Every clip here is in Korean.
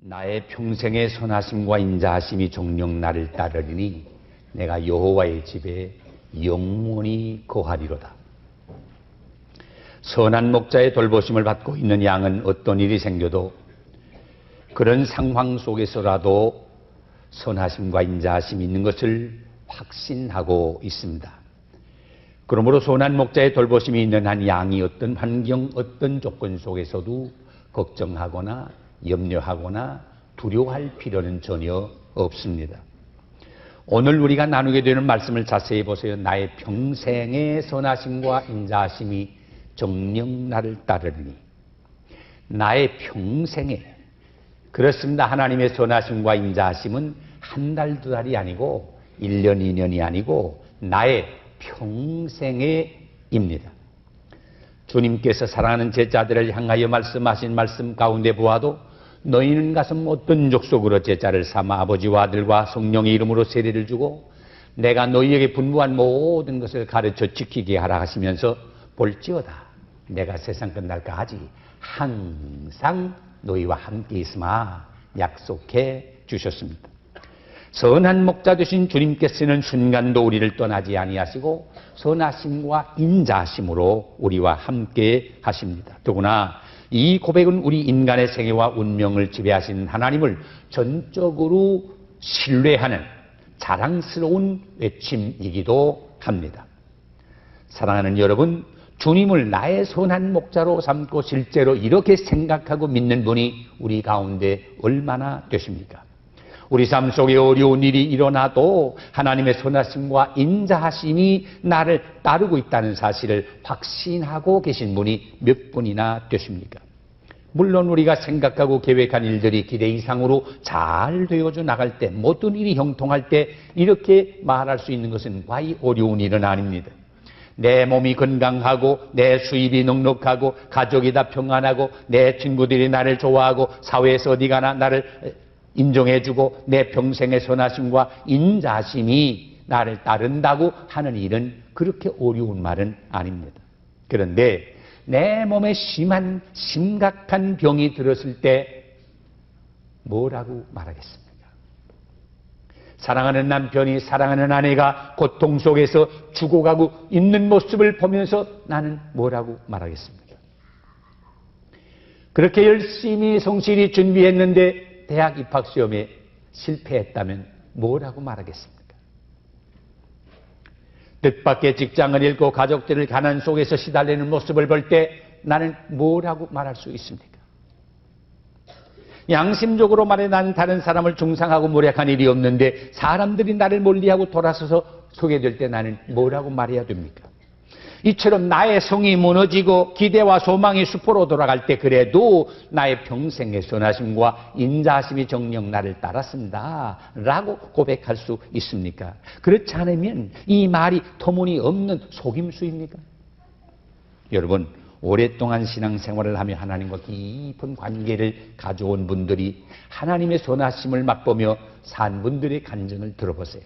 나의 평생의 선하심과 인자하심이 정녕 나를 따르리니 내가 여호와의 집에 영원히 거하리로다. 선한 목자의 돌보심을 받고 있는 양은 어떤 일이 생겨도 그런 상황 속에서라도 선하심과 인자하심이 있는 것을 확신하고 있습니다. 그러므로 선한 목자의 돌보심이 있는 한 양이 어떤 환경, 어떤 조건 속에서도 걱정하거나 염려하거나 두려워할 필요는 전혀 없습니다. 오늘 우리가 나누게 되는 말씀을 자세히 보세요. 나의 평생의 선하심과 인자하심이 정녕 나를 따르리니. 나의 평생에, 그렇습니다. 하나님의 선하심과 인자하심은 한 달, 두 달이 아니고 1년, 2년이 아니고 나의 평생에입니다. 주님께서 사랑하는 제자들을 향하여 말씀하신 말씀 가운데 보아도 너희는 가서 어떤 족속으로 제자를 삼아 아버지와 아들과 성령의 이름으로 세례를 주고 내가 너희에게 분부한 모든 것을 가르쳐 지키게 하라 하시면서 볼지어다 내가 세상 끝날까지 항상 너희와 함께 있으마 약속해 주셨습니다. 선한 목자 되신 주님께서는 순간도 우리를 떠나지 아니하시고 선하심과 인자하심으로 우리와 함께 하십니다. 더구나 이 고백은 우리 인간의 생애와 운명을 지배하신 하나님을 전적으로 신뢰하는 자랑스러운 외침이기도 합니다. 사랑하는 여러분, 주님을 나의 선한 목자로 삼고 실제로 이렇게 생각하고 믿는 분이 우리 가운데 얼마나 되십니까? 우리 삶 속에 어려운 일이 일어나도 하나님의 선하심과 인자하심이 나를 따르고 있다는 사실을 확신하고 계신 분이 몇 분이나 되십니까? 물론 우리가 생각하고 계획한 일들이 기대 이상으로 잘 되어져 나갈 때, 모든 일이 형통할 때 이렇게 말할 수 있는 것은 과히 어려운 일은 아닙니다. 내 몸이 건강하고 내 수입이 넉넉하고 가족이 다 평안하고 내 친구들이 나를 좋아하고 사회에서 어디 가나 나를 인정해주고 내 평생의 선하심과 인자하심이 나를 따른다고 하는 일은 그렇게 어려운 말은 아닙니다. 그런데 내 몸에 심각한 병이 들었을 때 뭐라고 말하겠습니까? 사랑하는 남편이, 사랑하는 아내가 고통 속에서 죽어가고 있는 모습을 보면서 나는 뭐라고 말하겠습니까? 그렇게 열심히 성실히 준비했는데 대학 입학시험에 실패했다면 뭐라고 말하겠습니까? 뜻밖의 직장을 잃고 가족들을 가난 속에서 시달리는 모습을 볼 때 나는 뭐라고 말할 수 있습니까? 양심적으로 말해 나는 다른 사람을 중상하고 모략한 일이 없는데 사람들이 나를 멀리하고 돌아서서 소개될 때 나는 뭐라고 말해야 됩니까? 이처럼 나의 성이 무너지고 기대와 소망이 수포로 돌아갈 때 그래도 나의 평생의 선하심과 인자하심이 정녕 나를 따랐습니다 라고 고백할 수 있습니까? 그렇지 않으면 이 말이 터무니없는 속임수입니까? 여러분, 오랫동안 신앙생활을 하며 하나님과 깊은 관계를 가져온 분들이 하나님의 선하심을 맛보며 산 분들의 간증을 들어보세요.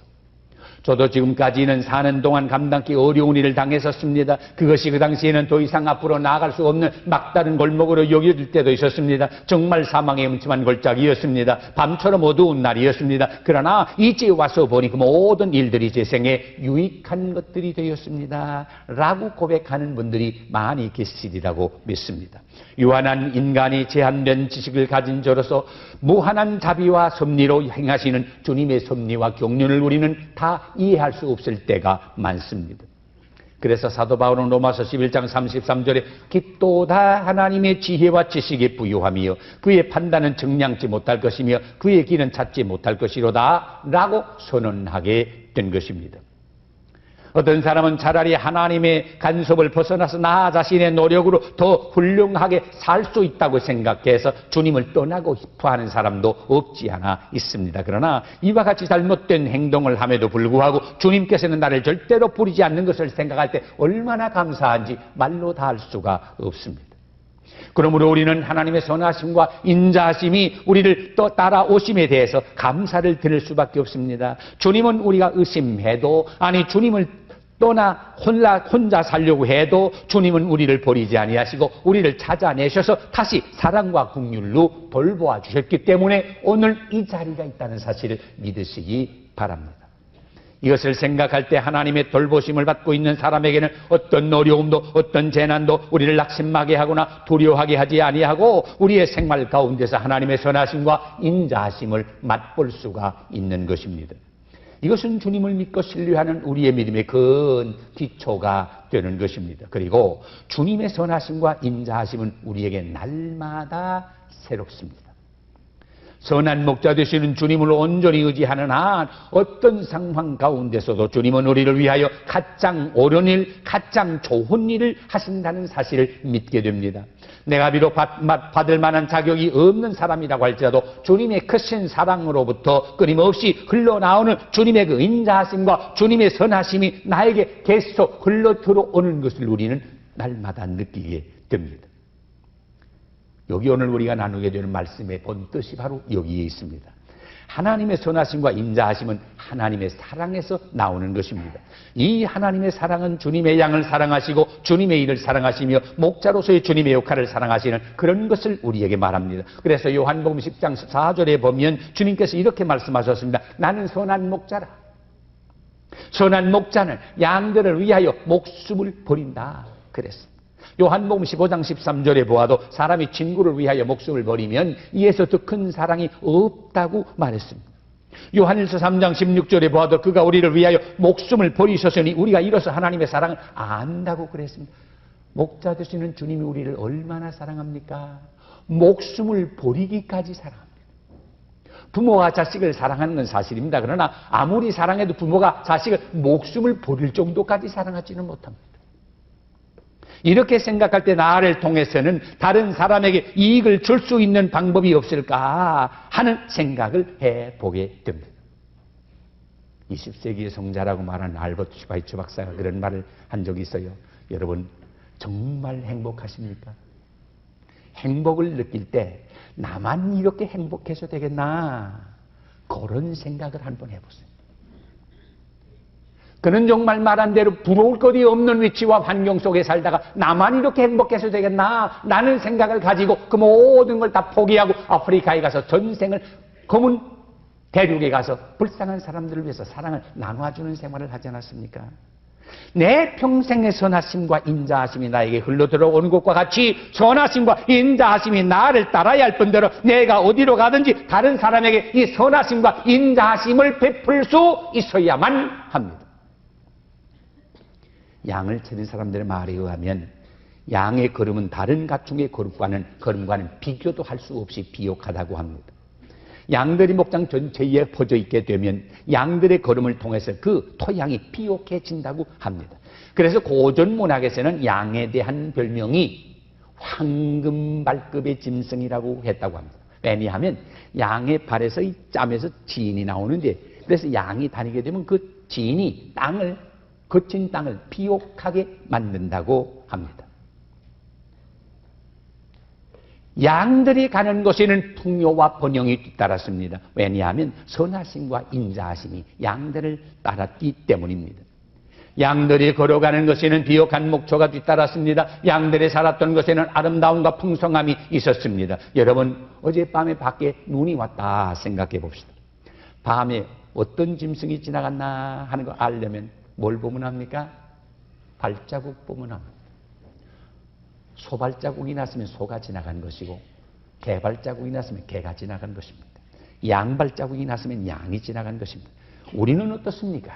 저도 지금까지는 사는 동안 감당하기 어려운 일을 당했었습니다. 그것이 그 당시에는 더 이상 앞으로 나아갈 수 없는 막다른 골목으로 여겨질 때도 있었습니다. 정말 사망의 음침한 골짜기였습니다. 밤처럼 어두운 날이었습니다. 그러나 이제 와서 보니 그 모든 일들이 제 생에 유익한 것들이 되었습니다 라고 고백하는 분들이 많이 계시리라고 믿습니다. 유한한 인간이 제한된 지식을 가진 저로서 무한한 자비와 섭리로 행하시는 주님의 섭리와 경륜을 우리는 다 이해할 수 없을 때가 많습니다. 그래서 사도 바울은 로마서 11장 33절에 깊도다 하나님의 지혜와 지식에 부유하며 그의 판단은 정량치 못할 것이며 그의 길은 찾지 못할 것이로다 라고 선언하게 된 것입니다. 어떤 사람은 차라리 하나님의 간섭을 벗어나서 나 자신의 노력으로 더 훌륭하게 살 수 있다고 생각해서 주님을 떠나고 싶어하는 사람도 없지 않아 있습니다. 그러나 이와 같이 잘못된 행동을 함에도 불구하고 주님께서는 나를 절대로 버리지 않는 것을 생각할 때 얼마나 감사한지 말로 다 할 수가 없습니다. 그러므로 우리는 하나님의 선하심과 인자하심이 우리를 또 따라오심에 대해서 감사를 드릴 수밖에 없습니다. 주님은 우리가 의심해도, 아니 주님을 또나 혼자 살려고 해도 주님은 우리를 버리지 아니하시고 우리를 찾아내셔서 다시 사랑과 긍휼로 돌보아 주셨기 때문에 오늘 이 자리가 있다는 사실을 믿으시기 바랍니다. 이것을 생각할 때 하나님의 돌보심을 받고 있는 사람에게는 어떤 어려움도 어떤 재난도 우리를 낙심하게 하거나 두려워하게 하지 아니하고 우리의 생활 가운데서 하나님의 선하심과 인자하심을 맛볼 수가 있는 것입니다. 이것은 주님을 믿고 신뢰하는 우리의 믿음의 큰 기초가 되는 것입니다. 그리고 주님의 선하심과 인자하심은 우리에게 날마다 새롭습니다. 선한 목자 되시는 주님을 온전히 의지하는 한 어떤 상황 가운데서도 주님은 우리를 위하여 가장 옳은 일, 가장 좋은 일을 하신다는 사실을 믿게 됩니다. 내가 비록 받을 만한 자격이 없는 사람이라고 할지라도 주님의 크신 사랑으로부터 끊임없이 흘러나오는 주님의 그 인자하심과 주님의 선하심이 나에게 계속 흘러 들어오는 것을 우리는 날마다 느끼게 됩니다. 여기 오늘 우리가 나누게 되는 말씀의 본 뜻이 바로 여기에 있습니다. 하나님의 선하심과 인자하심은 하나님의 사랑에서 나오는 것입니다. 이 하나님의 사랑은 주님의 양을 사랑하시고 주님의 일을 사랑하시며 목자로서의 주님의 역할을 사랑하시는 그런 것을 우리에게 말합니다. 그래서 요한복음 10장 14절에 보면 주님께서 이렇게 말씀하셨습니다. 나는 선한 목자라. 선한 목자는 양들을 위하여 목숨을 버린다 그랬습니다. 요한복음 15장 13절에 보아도 사람이 친구를 위하여 목숨을 버리면 이에서 더 큰 사랑이 없다고 말했습니다. 요한일서 3장 16절에 보아도 그가 우리를 위하여 목숨을 버리셨으니 우리가 이로써 하나님의 사랑을 안다고 그랬습니다. 목자 되시는 주님이 우리를 얼마나 사랑합니까? 목숨을 버리기까지 사랑합니다. 부모가 자식을 사랑하는 건 사실입니다. 그러나 아무리 사랑해도 부모가 자식을 목숨을 버릴 정도까지 사랑하지는 못합니다. 이렇게 생각할 때 나를 통해서는 다른 사람에게 이익을 줄 수 있는 방법이 없을까 하는 생각을 해보게 됩니다. 20세기의 성자라고 말하는 알버트 슈바이처 박사가 그런 말을 한 적이 있어요. 여러분 정말 행복하십니까? 행복을 느낄 때 나만 이렇게 행복해서 되겠나 그런 생각을 한번 해보세요. 그는 정말 말한 대로 부러울 것이 없는 위치와 환경 속에 살다가 나만 이렇게 행복해서 되겠나 라는 생각을 가지고 그 모든 걸 다 포기하고 아프리카에 가서 전생을 검은 대륙에 가서 불쌍한 사람들을 위해서 사랑을 나눠주는 생활을 하지 않았습니까? 내 평생의 선하심과 인자하심이 나에게 흘러들어오는 것과 같이 선하심과 인자하심이 나를 따라야 할 뿐더러 내가 어디로 가든지 다른 사람에게 이 선하심과 인자하심을 베풀 수 있어야만 합니다. 양을 찾는 사람들의 말에 의하면 양의 걸음은 다른 가축의 걸음과는 비교도 할 수 없이 비옥하다고 합니다. 양들이 목장 전체에 퍼져 있게 되면 양들의 걸음을 통해서 그 토양이 비옥해진다고 합니다. 그래서 고전 문학에서는 양에 대한 별명이 황금발급의 짐승이라고 했다고 합니다. 왜냐하면 양의 발에서 이 짬에서 진이 나오는데 그래서 양이 다니게 되면 그 진이 거친 땅을 비옥하게 만든다고 합니다. 양들이 가는 곳에는 풍요와 번영이 뒤따랐습니다. 왜냐하면 선하심과 인자하심이 양들을 따랐기 때문입니다. 양들이 걸어가는 곳에는 비옥한 목초가 뒤따랐습니다. 양들이 살았던 곳에는 아름다움과 풍성함이 있었습니다. 여러분 어젯밤에 밖에 눈이 왔다 생각해 봅시다. 밤에 어떤 짐승이 지나갔나 하는 거 알려면 뭘 보면 합니까? 발자국 보면 합니다. 소발자국이 났으면 소가 지나간 것이고 개발자국이 났으면 개가 지나간 것입니다. 양발자국이 났으면 양이 지나간 것입니다. 우리는 어떻습니까?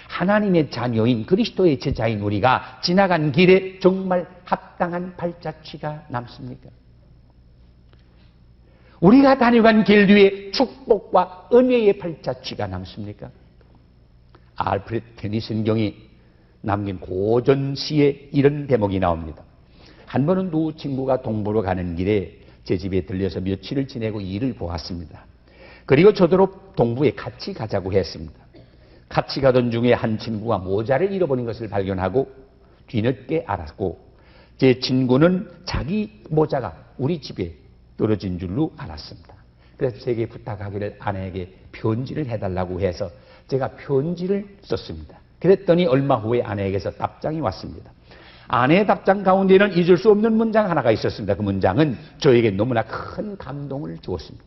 하나님의 자녀인 그리스도의 제자인 우리가 지나간 길에 정말 합당한 발자취가 남습니까? 우리가 다녀간 길 뒤에 축복과 은혜의 발자취가 남습니까? 알프레드 테니슨 경이 남긴 고전시에 이런 대목이 나옵니다. 한 번은 두 친구가 동부로 가는 길에 제 집에 들려서 며칠을 지내고 일을 보았습니다. 그리고 저더러 동부에 같이 가자고 했습니다. 같이 가던 중에 한 친구가 모자를 잃어버린 것을 발견하고 뒤늦게 알았고 제 친구는 자기 모자가 우리 집에 떨어진 줄로 알았습니다. 그래서 제게 부탁하기를 아내에게 편지를 해달라고 해서 제가 편지를 썼습니다. 그랬더니 얼마 후에 아내에게서 답장이 왔습니다. 아내의 답장 가운데는 잊을 수 없는 문장 하나가 있었습니다. 그 문장은 저에게 너무나 큰 감동을 주었습니다.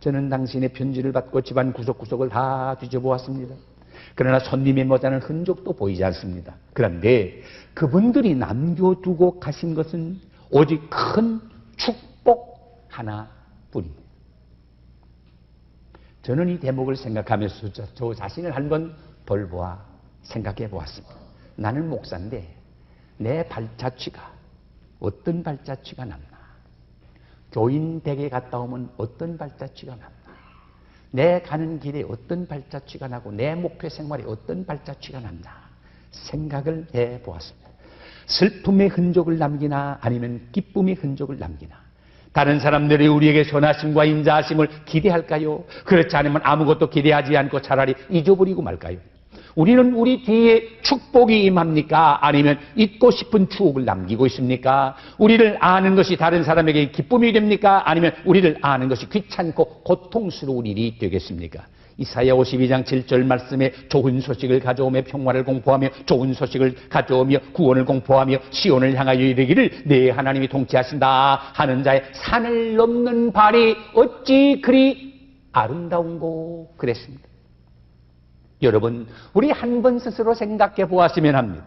저는 당신의 편지를 받고 집안 구석구석을 다 뒤져보았습니다. 그러나 손님의 머지않은 흔적도 보이지 않습니다. 그런데 그분들이 남겨두고 가신 것은 오직 큰 축복 하나뿐입니다. 저는 이 대목을 생각하면서 저 자신을 한번 돌보아 생각해 보았습니다. 나는 목사인데 내 발자취가 어떤 발자취가 남나? 교인 댁에 갔다 오면 어떤 발자취가 남나? 내 가는 길에 어떤 발자취가 나고 내 목회 생활에 어떤 발자취가 남나? 생각을 해보았습니다. 슬픔의 흔적을 남기나 아니면 기쁨의 흔적을 남기나? 다른 사람들이 우리에게 선하심과 인자하심을 기대할까요? 그렇지 않으면 아무것도 기대하지 않고 차라리 잊어버리고 말까요? 우리는 우리 뒤에 축복이 임합니까? 아니면 잊고 싶은 추억을 남기고 있습니까? 우리를 아는 것이 다른 사람에게 기쁨이 됩니까? 아니면 우리를 아는 것이 귀찮고 고통스러운 일이 되겠습니까? 이사야 52장 7절 말씀에 좋은 소식을 가져오며 평화를 공포하며 좋은 소식을 가져오며 구원을 공포하며 시온을 향하여 이르기를 내 하나님이 통치하신다 하는 자의 산을 넘는 발이 어찌 그리 아름다운고 그랬습니다. 여러분, 우리 한 번 스스로 생각해 보았으면 합니다.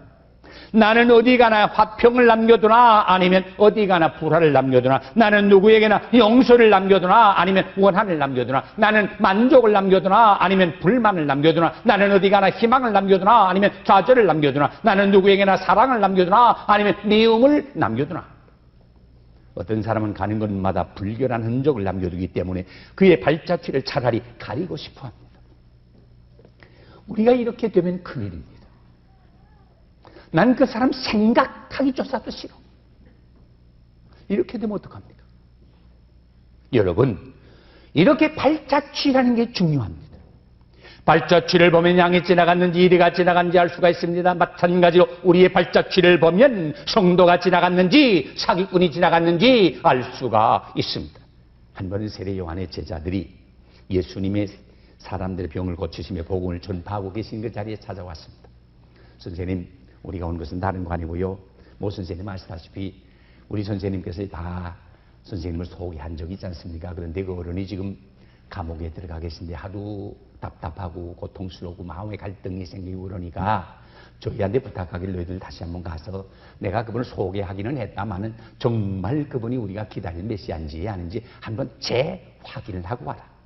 나는 어디 가나 화평을 남겨두나 아니면 어디 가나 불화를 남겨두나, 나는 누구에게나 용서를 남겨두나 아니면 원한을 남겨두나, 나는 만족을 남겨두나 아니면 불만을 남겨두나, 나는 어디 가나 희망을 남겨두나 아니면 좌절을 남겨두나, 나는 누구에게나 사랑을 남겨두나 아니면 미움을 남겨두나. 어떤 사람은 가는 곳마다 불결한 흔적을 남겨두기 때문에 그의 발자취를 차라리 가리고 싶어 합니다. 우리가 이렇게 되면 큰일입니다. 난 그 사람 생각하기조차도 싫어. 이렇게 되면 어떡합니까? 여러분, 이렇게 발자취라는 게 중요합니다. 발자취를 보면 양이 지나갔는지 이리가 지나갔는지 알 수가 있습니다. 마찬가지로 우리의 발자취를 보면 성도가 지나갔는지 사기꾼이 지나갔는지 알 수가 있습니다. 한 번은 세례 요한의 제자들이 예수님의 사람들의 병을 고치시며 복음을 전파하고 계신 그 자리에 찾아왔습니다. 선생님, 우리가 온 것은 다른 거 아니고요. 모 선생님 아시다시피 우리 선생님께서 다 선생님을 소개한 적이 있지 않습니까? 그런데 그 어른이 지금 감옥에 들어가 계신데 하도 답답하고 고통스럽고 마음의 갈등이 생기고 그러니까 저희한테 부탁하길 너희들 다시 한번 가서 내가 그분을 소개하기는 했다마는 정말 그분이 우리가 기다릴 메시아인지 아닌지 한번 재확인을 하고 와라.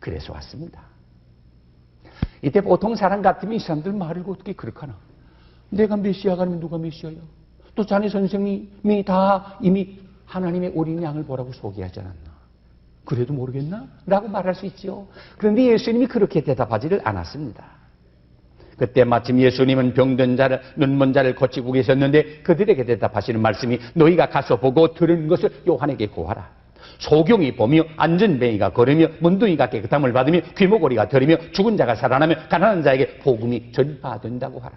그래서 왔습니다. 이때 보통 사람 같으면 이 사람들 말을 어떻게 그렇게 하나? 내가 메시아가 아니면 누가 메시아야? 또 자네 선생님이 다 이미 하나님의 어린 양을 보라고 소개하지 않았나? 그래도 모르겠나? 라고 말할 수 있죠. 그런데 예수님이 그렇게 대답하지를 않았습니다. 그때 마침 예수님은 병든 자를, 눈먼 자를 고치고 계셨는데 그들에게 대답하시는 말씀이 너희가 가서 보고 들은 것을 요한에게 고하라. 소경이 보며 안전뱅이가 걸으며 문둥이가 깨끗함을 받으며 귀머거리가 들으며 죽은 자가 살아나며 가난한 자에게 복음이 전파된다고 하라.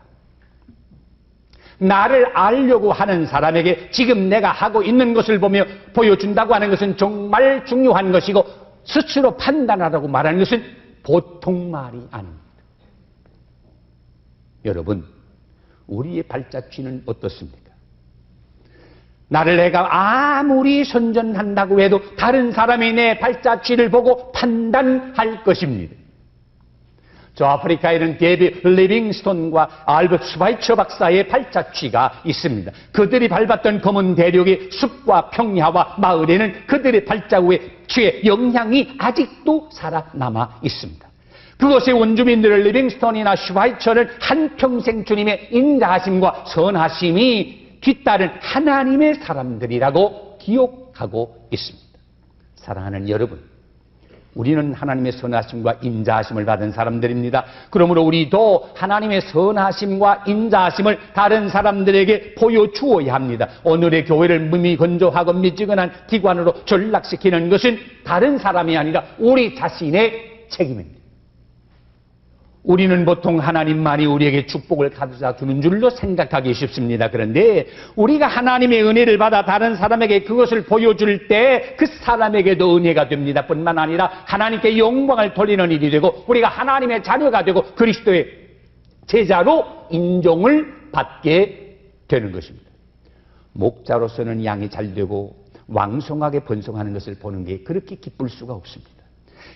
나를 알려고 하는 사람에게 지금 내가 하고 있는 것을 보며 보여준다고 하는 것은 정말 중요한 것이고 스스로 판단하라고 말하는 것은 보통 말이 아닙니다. 여러분, 우리의 발자취는 어떻습니까? 나를 내가 아무리 선전한다고 해도 다른 사람이 내 발자취를 보고 판단할 것입니다. 저 아프리카에는 데이비 리빙스톤과 알버트 슈바이처 박사의 발자취가 있습니다. 그들이 밟았던 검은 대륙의 숲과 평야와 마을에는 그들의 발자취의 영향이 아직도 살아남아 있습니다. 그것의 원주민들을 리빙스톤이나 슈바이처는 한평생 주님의 인자하심과 선하심이 뒤따른 하나님의 사람들이라고 기억하고 있습니다. 사랑하는 여러분, 우리는 하나님의 선하심과 인자하심을 받은 사람들입니다. 그러므로 우리도 하나님의 선하심과 인자하심을 다른 사람들에게 보여주어야 합니다. 오늘의 교회를 무미건조하고 미지근한 기관으로 전락시키는 것은 다른 사람이 아니라 우리 자신의 책임입니다. 우리는 보통 하나님만이 우리에게 축복을 가져다 주는 줄로 생각하기 쉽습니다. 그런데 우리가 하나님의 은혜를 받아 다른 사람에게 그것을 보여줄 때 그 사람에게도 은혜가 됩니다. 뿐만 아니라 하나님께 영광을 돌리는 일이 되고 우리가 하나님의 자녀가 되고 그리스도의 제자로 인정을 받게 되는 것입니다. 목자로서는 양이 잘 되고 왕성하게 번성하는 것을 보는 게 그렇게 기쁠 수가 없습니다.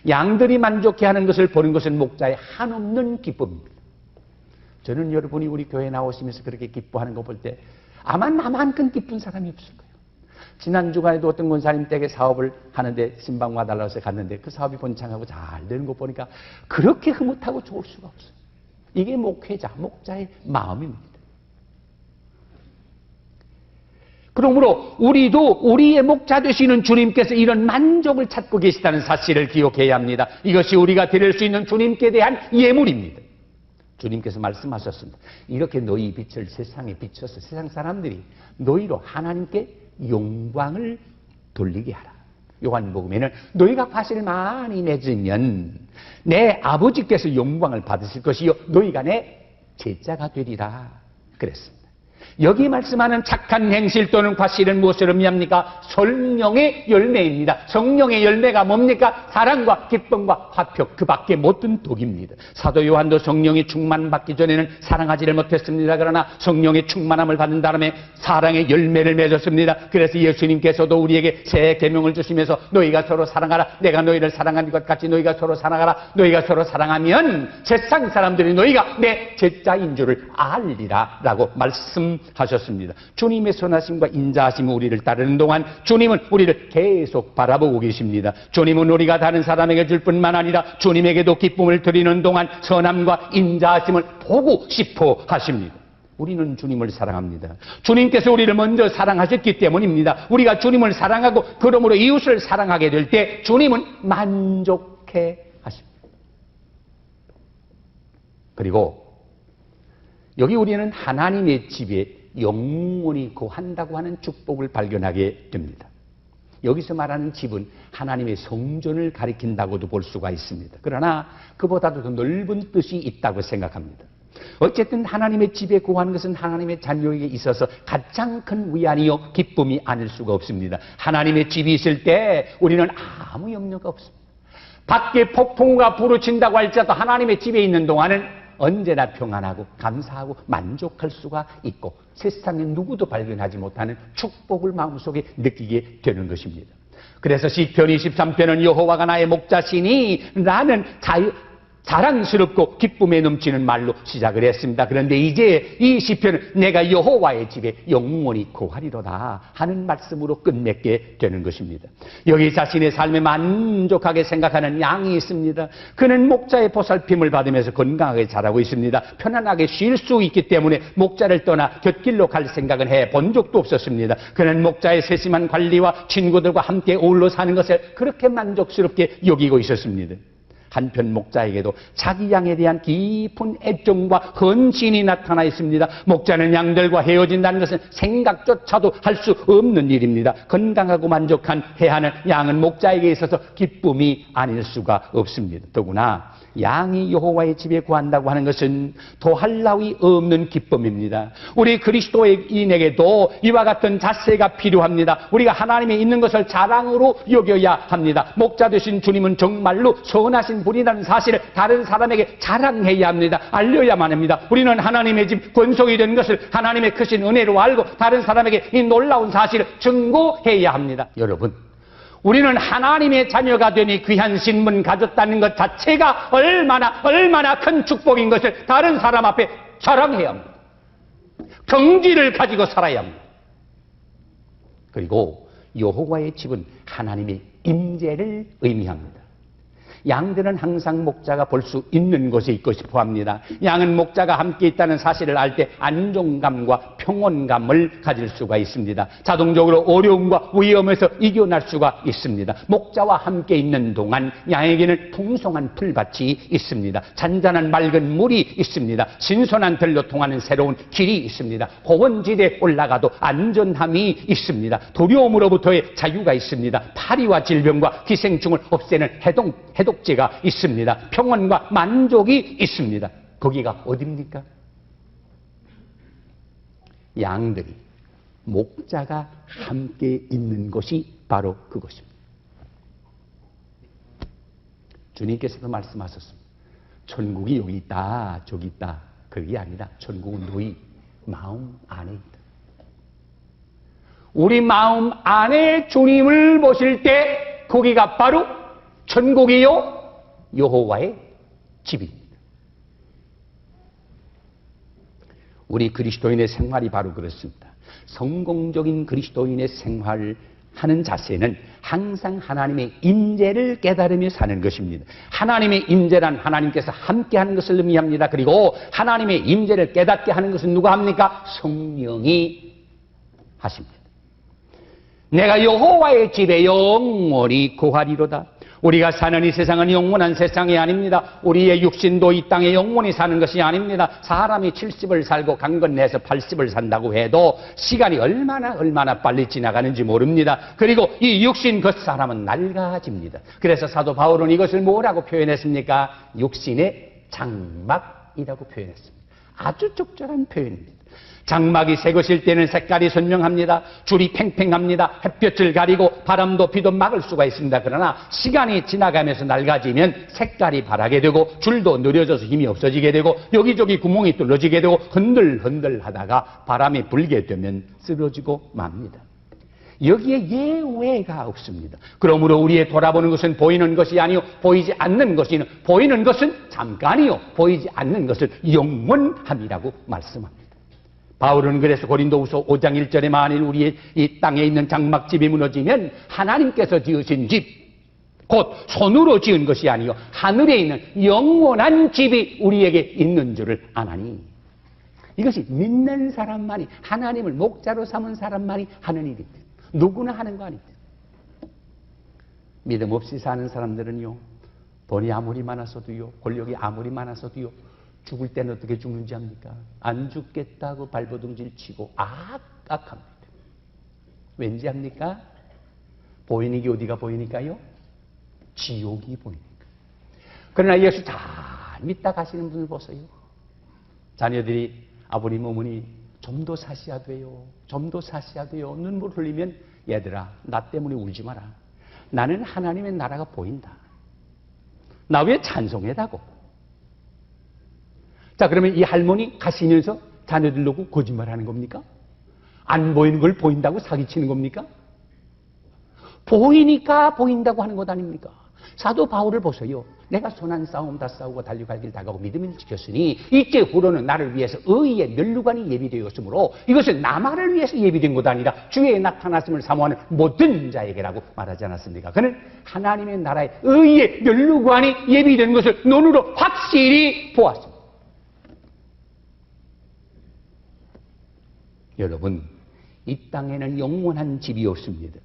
양들이 만족해하는 것을 보는 것은 목자의 한없는 기쁨입니다. 저는 여러분이 우리 교회 나오시면서 그렇게 기뻐하는 거 볼 때 아마 나만큼 기쁜 사람이 없을 거예요. 지난 주간에도 어떤 권사님 댁에 사업을 하는데 신방 와달라고 해서 갔는데 그 사업이 번창하고 잘 되는 거 보니까 그렇게 흐뭇하고 좋을 수가 없어요. 이게 목회자, 목자의 마음입니다. 그러므로 우리도 우리의 목자 되시는 주님께서 이런 만족을 찾고 계시다는 사실을 기억해야 합니다. 이것이 우리가 드릴 수 있는 주님께 대한 예물입니다. 주님께서 말씀하셨습니다. 이렇게 너희 빛을 세상에 비춰서 세상 사람들이 너희로 하나님께 영광을 돌리게 하라. 요한복음에는 너희가 과실을 많이 맺으면 내 아버지께서 영광을 받으실 것이요 너희가 내 제자가 되리라 그랬습니다. 여기 말씀하는 착한 행실 또는 과실은 무엇을 의미합니까? 성령의 열매입니다. 성령의 열매가 뭡니까? 사랑과 기쁨과 화평, 그 밖에 모든 독입니다. 사도 요한도 성령의 충만받기 전에는 사랑하지를 못했습니다. 그러나 성령의 충만함을 받은 다음에 사랑의 열매를 맺었습니다. 그래서 예수님께서도 우리에게 새 계명을 주시면서 너희가 서로 사랑하라. 내가 너희를 사랑한 것 같이 너희가 서로 사랑하라. 너희가 서로 사랑하면 세상 사람들이 너희가 내 제자인 줄을 알리라 라고 말씀하셨습니다. 주님의 선하심과 인자하심이 우리를 따르는 동안 주님은 우리를 계속 바라보고 계십니다. 주님은 우리가 다른 사람에게 줄 뿐만 아니라 주님에게도 기쁨을 드리는 동안 선함과 인자하심을 보고 싶어 하십니다. 우리는 주님을 사랑합니다. 주님께서 우리를 먼저 사랑하셨기 때문입니다. 우리가 주님을 사랑하고 그러므로 이웃을 사랑하게 될 때 주님은 만족해 하십니다. 그리고 여기 우리는 하나님의 집에 영원히 거한다고 하는 축복을 발견하게 됩니다. 여기서 말하는 집은 하나님의 성전을 가리킨다고도 볼 수가 있습니다. 그러나 그보다도 더 넓은 뜻이 있다고 생각합니다. 어쨌든 하나님의 집에 거하는 것은 하나님의 자녀에게 있어서 가장 큰 위안이요 기쁨이 아닐 수가 없습니다. 하나님의 집이 있을 때 우리는 아무 염려가 없습니다. 밖에 폭풍우가 부르친다고 할지라도 하나님의 집에 있는 동안은 언제나 평안하고 감사하고 만족할 수가 있고 세상에 누구도 발견하지 못하는 축복을 마음속에 느끼게 되는 것입니다. 그래서 시편 23편은 여호와가 나의 목자시니 라는 자랑스럽고 기쁨에 넘치는 말로 시작을 했습니다. 그런데 이제 이 시편은 내가 여호와의 집에 영원히 거하리로다 하는 말씀으로 끝맺게 되는 것입니다. 여기 자신의 삶에 만족하게 생각하는 양이 있습니다. 그는 목자의 보살핌을 받으면서 건강하게 자라고 있습니다. 편안하게 쉴 수 있기 때문에 목자를 떠나 곁길로 갈 생각은 해본 적도 없었습니다. 그는 목자의 세심한 관리와 친구들과 함께 어울러 사는 것을 그렇게 만족스럽게 여기고 있었습니다. 한편 목자에게도 자기 양에 대한 깊은 애정과 헌신이 나타나 있습니다. 목자는 양들과 헤어진다는 것은 생각조차도 할 수 없는 일입니다. 건강하고 만족해야 하는 양은 목자에게 있어서 기쁨이 아닐 수가 없습니다. 더구나 양이 여호와의 집에 거한다고 하는 것은 더할 나위 없는 기쁨입니다. 우리 그리스도인에게도 이와 같은 자세가 필요합니다. 우리가 하나님에 있는 것을 자랑으로 여겨야 합니다. 목자 되신 주님은 정말로 선하신 분이라는 사실을 다른 사람에게 자랑해야 합니다. 알려야만 합니다. 우리는 하나님의 집 권속이 된 것을 하나님의 크신 은혜로 알고 다른 사람에게 이 놀라운 사실을 증거해야 합니다. 여러분, 우리는 하나님의 자녀가 되니 귀한 신분 가졌다는 것 자체가 얼마나 큰 축복인 것을 다른 사람 앞에 자랑해야 합니다. 경지를 가지고 살아야 합니다. 그리고 여호와의 집은 하나님의 임재를 의미합니다. 양들은 항상 목자가 볼 수 있는 곳에 있고 싶어 합니다. 양은 목자가 함께 있다는 사실을 알 때 안정감과 평온감을 가질 수가 있습니다. 자동적으로 어려움과 위험에서 이겨날 수가 있습니다. 목자와 함께 있는 동안 양에게는 풍성한 풀밭이 있습니다. 잔잔한 맑은 물이 있습니다. 신선한 들로 통하는 새로운 길이 있습니다. 고원지대에 올라가도 안전함이 있습니다. 두려움으로부터의 자유가 있습니다. 파리와 질병과 기생충을 없애는 해독제가 있습니다. 평온과 만족이 있습니다. 거기가 어디입니까? 양들이 목자가 함께 있는 곳이 바로 그것입니다. 주님께서도 말씀하셨습니다. 천국이 여기 있다, 저기 있다. 그게 아니라 천국은 너희 마음 안에 있다. 우리 마음 안에 주님을 보실 때 거기가 바로 천국이요 여호와의 집입니다. 우리 그리스도인의 생활이 바로 그렇습니다. 성공적인 그리스도인의 생활을 하는 자세는 항상 하나님의 임재를 깨달으며 사는 것입니다. 하나님의 임재란 하나님께서 함께하는 것을 의미합니다. 그리고 하나님의 임재를 깨닫게 하는 것은 누가 합니까? 성령이 하십니다. 내가 여호와의 집에 영원히 거하리로다. 우리가 사는 이 세상은 영원한 세상이 아닙니다. 우리의 육신도 이 땅에 영원히 사는 것이 아닙니다. 사람이 70을 살고 강건해서 80을 산다고 해도 시간이 얼마나 빨리 지나가는지 모릅니다. 그리고 이 육신 그 사람은 낡아집니다. 그래서 사도 바울은 이것을 뭐라고 표현했습니까? 육신의 장막이라고 표현했습니다. 아주 적절한 표현입니다. 장막이 새 것일 때는 색깔이 선명합니다. 줄이 팽팽합니다. 햇볕을 가리고 바람도 비도 막을 수가 있습니다. 그러나 시간이 지나가면서 낡아지면 색깔이 바라게 되고 줄도 느려져서 힘이 없어지게 되고 여기저기 구멍이 뚫어지게 되고 흔들흔들 하다가 바람이 불게 되면 쓰러지고 맙니다. 여기에 예외가 없습니다. 그러므로 우리의 돌아보는 것은 보이는 것이 아니요 보이지 않는 것이요 보이는 것은 잠깐이요 보이지 않는 것을 영원함이라고 말씀합니다. 바울은 그래서 고린도후서 5장 1절에 만일 우리의 이 땅에 있는 장막집이 무너지면 하나님께서 지으신 집, 곧 손으로 지은 것이 아니요 하늘에 있는 영원한 집이 우리에게 있는 줄을 아나니. 이것이 믿는 사람만이, 하나님을 목자로 삼은 사람만이 하는 일입니다. 누구나 하는 거 아닙니다. 믿음 없이 사는 사람들은요, 돈이 아무리 많았어도요, 권력이 아무리 많았어도요, 죽을 때는 어떻게 죽는지 압니까? 안 죽겠다고 발버둥질 치고 악합니다. 왠지 압니까? 보이는 게 어디가 보이니까요? 지옥이 보이니까. 그러나 예수 잘 믿다 가시는 분을 보세요. 자녀들이 아버님 어머니 좀 더 사셔야 돼요. 좀 더 사셔야 돼요. 눈물 흘리면 얘들아 나 때문에 울지 마라. 나는 하나님의 나라가 보인다. 나 왜 찬송해다고. 자, 그러면 이 할머니 가시면서 자녀들 놓고 거짓말하는 겁니까? 안 보이는 걸 보인다고 사기치는 겁니까? 보이니까 보인다고 하는 것 아닙니까? 사도 바울을 보세요. 내가 선한 싸움 다 싸우고 달려갈 길 다가고 믿음을 지켰으니 이제 후로는 나를 위해서 의의 면류관이 예비되었으므로 이것은 나만을 위해서 예비된 것 아니라 주의 나타났음을 사모하는 모든 자에게라고 말하지 않았습니까? 그는 하나님의 나라의 의의 면류관이 예비된 것을 눈으로 확실히 보았습니다. 여러분, 이 땅에는 영원한 집이 없습니다.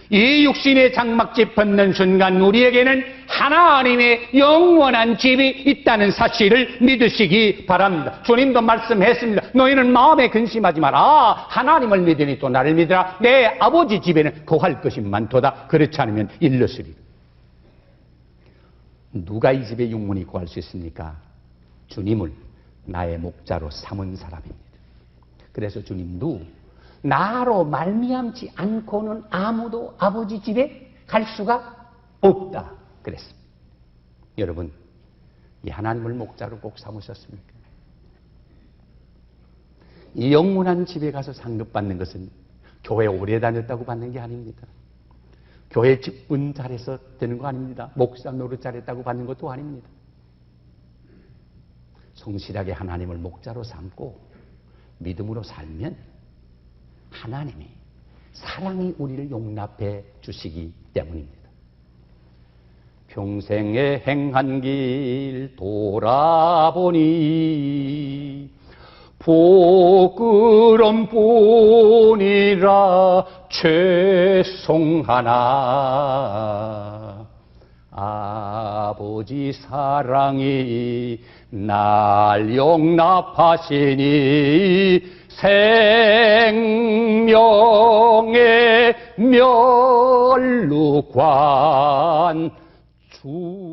이 육신의 장막집 벗는 순간 우리에게는 하나님의 영원한 집이 있다는 사실을 믿으시기 바랍니다. 주님도 말씀했습니다. 너희는 마음에 근심하지 마라. 하나님을 믿으니 또 나를 믿으라. 내 아버지 집에는 거할 것이 많도다. 그렇지 않으면 일러스리라. 누가 이 집에 영원히 거할 수 있습니까? 주님을 나의 목자로 삼은 사람입니다. 그래서 주님도 나로 말미암지 않고는 아무도 아버지 집에 갈 수가 없다 그랬습니다. 여러분, 이 하나님을 목자로 꼭 삼으셨습니까? 이 영원한 집에 가서 상급받는 것은 교회 오래 다녔다고 받는 게 아닙니다. 교회 직분 잘해서 되는 거 아닙니다. 목사 노릇 잘했다고 받는 것도 아닙니다. 성실하게 하나님을 목자로 삼고 믿음으로 살면 하나님이 사랑이 우리를 용납해 주시기 때문입니다. 평생에 행한 길 돌아보니 부끄럼 뿐이라 죄송하나 아버지 사랑이 날 용납하시니 생명의 면류관 주